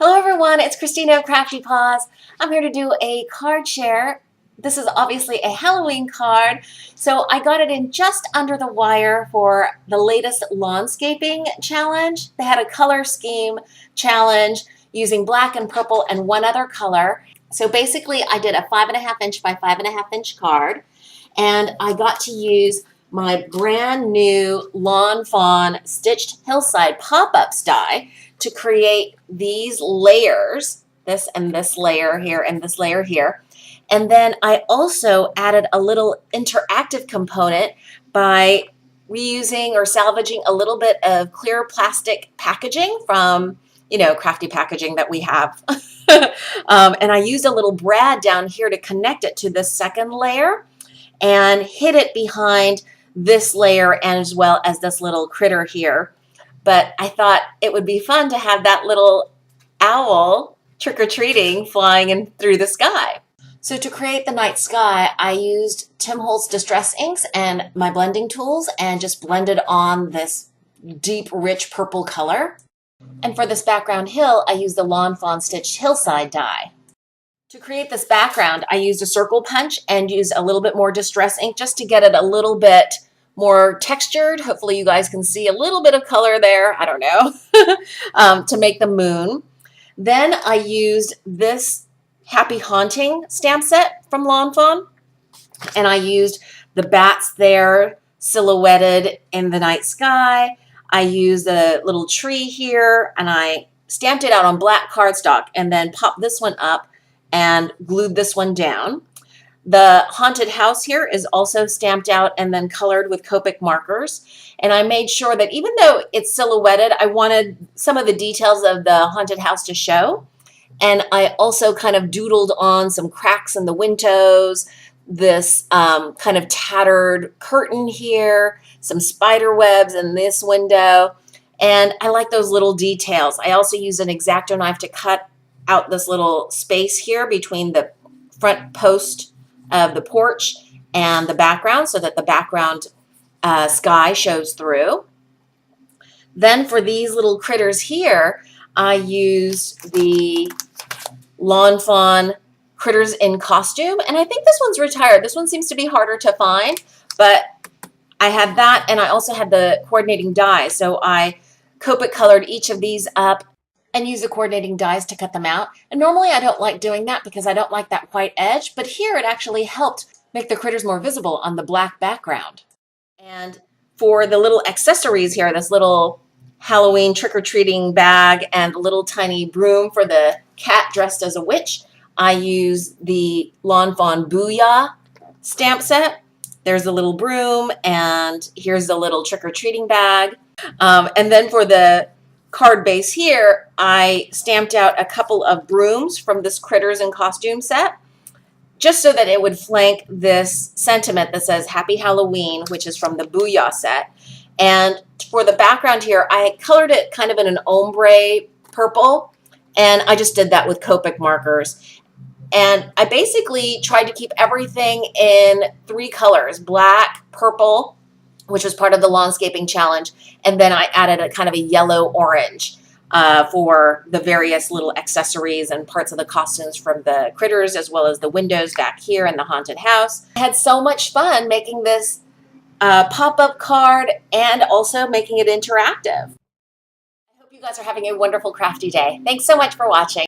Hello everyone, it's Christina of CraftyPaws. I'm here to do a card share. This is obviously a Halloween card, so I got it in just under the wire for the latest lawnscaping challenge. They had a color scheme challenge using black and purple and one other color. So basically I did a 5.5 inch by 5.5 inch card, and I got to use my brand new Lawn Fawn Stitched Hillside pop-ups die to create these layers, this and this layer here and this layer here. And then I also added a little interactive component by reusing or salvaging a little bit of clear plastic packaging from, crafty packaging that we have. And I used a little brad down here to connect it to the second layer and hid it behind this layer and as well as this little critter here. But I thought it would be fun to have that little owl trick-or-treating flying in through the sky. So to create the night sky, I used Tim Holtz Distress Inks and my blending tools and just blended on this deep, rich purple color. And for this background hill, I used the Lawn Fawn Stitched Hillside die. To create this background, I used a circle punch and used a little bit more distress ink just to get it a little bit more textured. Hopefully you guys can see a little bit of color there. I don't know. To make the moon. Then I used this Happy Haunting stamp set from Lawn Fawn, and I used the bats there silhouetted in the night sky. I used a little tree here, and I stamped it out on black cardstock and then popped this one up and glued this one down. The haunted house here is also stamped out and then colored with Copic markers. And I made sure that even though it's silhouetted, I wanted some of the details of the haunted house to show. And I also kind of doodled on some cracks in the windows, this kind of tattered curtain here, some spider webs in this window. And I like those little details. I also used an X-Acto knife to cut out this little space here between the front post of the porch and the background so that the background sky shows through. Then for these little critters here, I used the Lawn Fawn Critters in Costume, and I think this one's retired. This one seems to be harder to find, but I had that, and I also had the coordinating dies, so I Copic colored each of these up and use the coordinating dies to cut them out. And normally I don't like doing that because I don't like that white edge, but here it actually helped make the critters more visible on the black background. And for the little accessories here, this little Halloween trick-or-treating bag and the little tiny broom for the cat dressed as a witch, I use the Lawn Fawn Booyah stamp set. There's a little broom, and here's the little trick-or-treating bag. And then for the card base here, I stamped out a couple of brooms from this Critters in Costume set, just so that it would flank this sentiment that says Happy Halloween, which is from the Booyah set. And for the background here, I colored it kind of in an ombre purple, and I just did that with Copic markers. And I basically tried to keep everything in 3 colors, black, purple, which was part of the lawnscaping challenge, and then I added a kind of a yellow-orange for the various little accessories and parts of the costumes from the critters, as well as the windows back here in the haunted house. I had so much fun making this pop-up card and also making it interactive. I hope you guys are having a wonderful crafty day. Thanks so much for watching.